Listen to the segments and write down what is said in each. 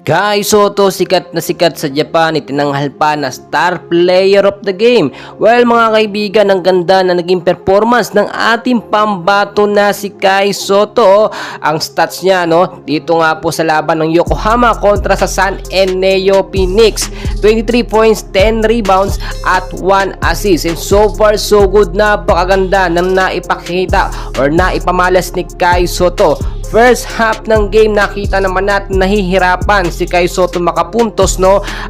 Kai Sotto, sikat na sikat sa Japan, itinanghal pa na star player of the game. Well mga kaibigan, ang ganda na naging performance ng ating pambato na si Kai Sotto. Ang stats niya dito nga po sa laban ng Yokohama kontra sa San Eneo Phoenix. 23 points, 10 rebounds at 1 assist. And so far so good, napakaganda ng naipakita or naipamalas ni Kai Sotto. First half ng game, nakita naman natin nahihirapan si Kai Sotto makapuntos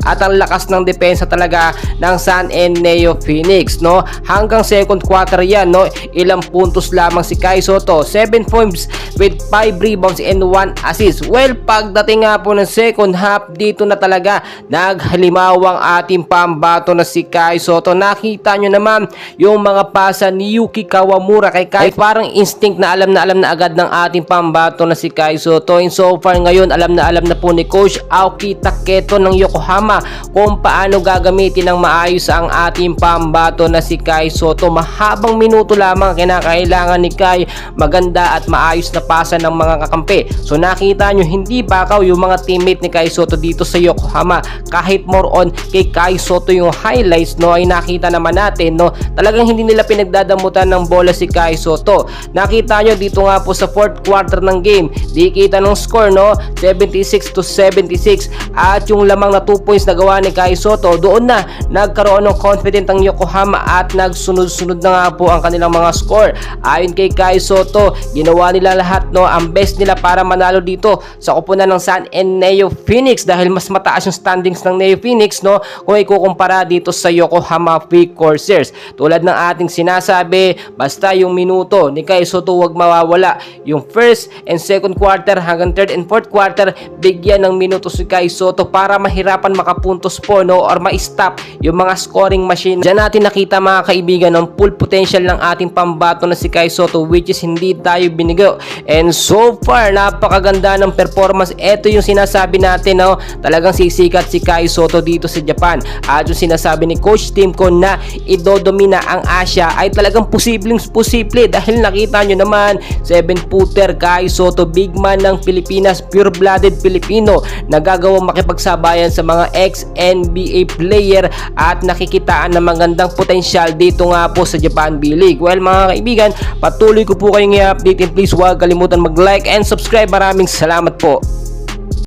at ang lakas ng depensa talaga ng San Eneo Phoenix hanggang second quarter yan ilang puntos lamang si Kai Sotto, 7 points with 5 rebounds and 1 assist. Well, pagdating nga po ng second half, dito na talaga naghalimaw ang ating pambato na si Kai Sotto. Nakita nyo naman yung mga pasa ni Yuki Kawamura kay Kai, parang instinct na alam na agad ng ating pambato na si Kai Sotto. And so far ngayon, alam na po ni Coach Aoki Taketo ng Yokohama kung paano gagamitin ng maayos ang ating pambato na si Kai Sotto. Mahabang minuto lamang kinakailangan ni Kai, maganda at maayos na pasa ng mga kakampi. So nakita nyo, hindi bakaw yung mga teammate ni Kai Sotto dito sa Yokohama. Kahit more on kay Kai Sotto yung highlights ay nakita naman natin talagang hindi nila pinagdadamutan ng bola si Kai Sotto. Nakita nyo dito nga po sa fourth quarter ng game, di kita ng score 76-76 at yung lamang na 2 points na gawa ni Kai Sotto, doon na nagkaroon ng confident ang Yokohama at nagsunod-sunod na nga po ang kanilang mga score. Ayon kay Kai Sotto, ginawa nila lahat ang best nila para manalo dito sa koponan ng San Eneo Phoenix dahil mas mataas yung standings ng Neo Phoenix kung ikukumpara dito sa Yokohama Free Corsairs. Tulad ng ating sinasabi, basta yung minuto ni Kai Sotto wag mawawala. Yung first and second quarter hanggang third and fourth quarter, bigyan ng minuto si Kai Sotto para mahirapan makapuntos po or ma-stop yung mga scoring machine. Diyan natin nakita mga kaibigan ng full potential ng ating pambato na si Kai Sotto, which is hindi tayo binigo. And so far, napakaganda ng performance. Ito yung sinasabi natin talagang sisikat si Kai Sotto dito sa Japan. At yung sinasabi ni Coach Timko na idodomina ang Asia ay talagang posible dahil nakita nyo naman 7-footer Kai Sotto, big man ng Pilipinas, pure-blooded Pilipino, nagagawang makipagsabayan sa mga ex-NBA player at nakikitaan ng magandang potensyal dito nga po sa Japan B-League. Well mga kaibigan, patuloy ko po kayong i-update and please huwag kalimutan mag-like and subscribe. Maraming salamat po.